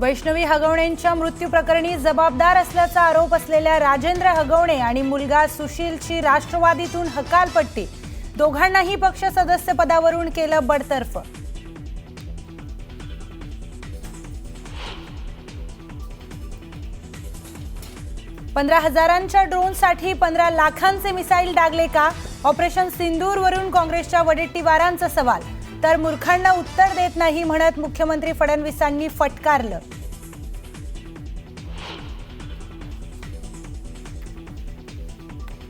वैष्णवी हगवणेंच्या मृत्यू प्रकरणी जबाबदार असल्याचा आरोप असलेल्या राजेंद्र हगवणे आणि मुलगा सुशीलची राष्ट्रवादीतून हकालपट्टी। दोघांनाही पक्ष सदस्य पदावरून केलं बडतर्फ। पंधरा हजारांच्या ड्रोनसाठी 15 लाखांचे मिसाईल डागले का? ऑपरेशन सिंदूरवरून काँग्रेसच्या वडेट्टीवारांचा सवाल। तर मूर्खांना उत्तर देत नाही म्हणत मुख्यमंत्री फडणवीसांनी फटकारलं।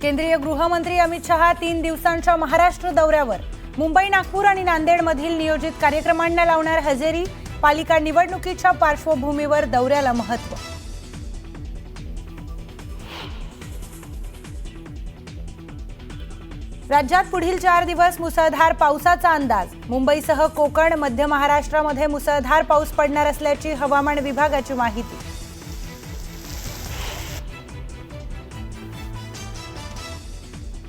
केंद्रीय गृहमंत्री अमित शहा 3 दिवसांच्या महाराष्ट्र दौऱ्यावर। मुंबई, नागपूर आणि नांदेडमधील नियोजित कार्यक्रमांना लावणार हजेरी। पालिका निवडणुकीच्या पार्श्वभूमीवर दौऱ्याला महत्त्व। राज्यात पुढील 4 दिवस मुसळधार पावसाचा अंदाज। मुंबईसह कोकण, मध्य महाराष्ट्रामध्ये मुसळधार पाऊस पडणार असल्याची हवामान विभागाची माहिती।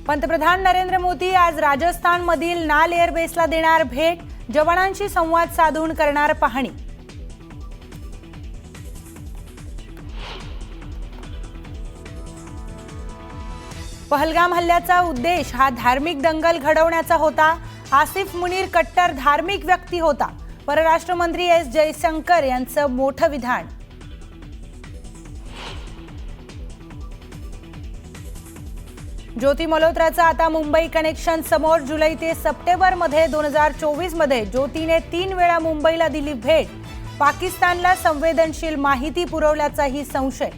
पंतप्रधान नरेंद्र मोदी आज राजस्थानमधील नाल एअरबेसला देणार भेट। जवानांशी संवाद साधून करणार पाहणी। पहलगाम हल्ल्याचा उद्देश हा धार्मिक दंगल घडवण्याचा होता। आसिफ मुनीर कट्टर धार्मिक व्यक्ती होता। परराष्ट्र मंत्री एस जयशंकर यांचं मोठं विधान। ज्योती मल्होत्राचं आता मुंबई कनेक्शन समोर। जुलै ते सप्टेंबरमध्ये 2024 मध्ये ज्योतीने 3 वेळा मुंबईला दिली भेट। पाकिस्तानला संवेदनशील माहिती पुरवल्याचाही संशय।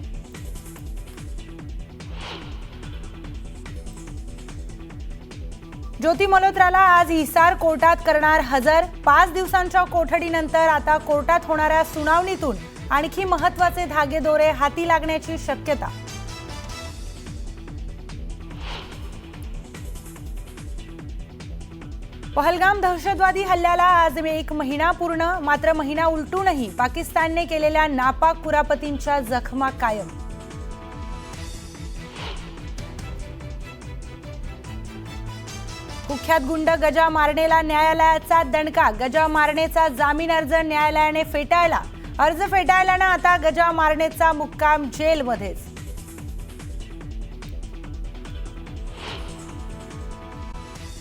ज्योती मल्होत्राला आज हिसार कोर्टात करणार हजर। 5 दिवसांच्या कोठडीनंतर आता कोर्टात होणाऱ्या सुनावणीतून आणखी महत्त्वाचे धागेदोरे हाती लागण्याची शक्यता। पहलगाम दहशतवादी हल्ल्याला आज 1 महिना पूर्ण। मात्र महिना उलटूनही पाकिस्तानने केलेल्या नापाक कुरापतींच्या जखमा कायम। कुख्यात गुंड गजा मारणेला न्यायालयाचा दणका। गजा मारणेचा जामीन अर्ज न्यायालयाने फेटाळला। अर्ज फेटाळल्यानं आता गजा मारणेचा मुक्काम जेलमध्येच।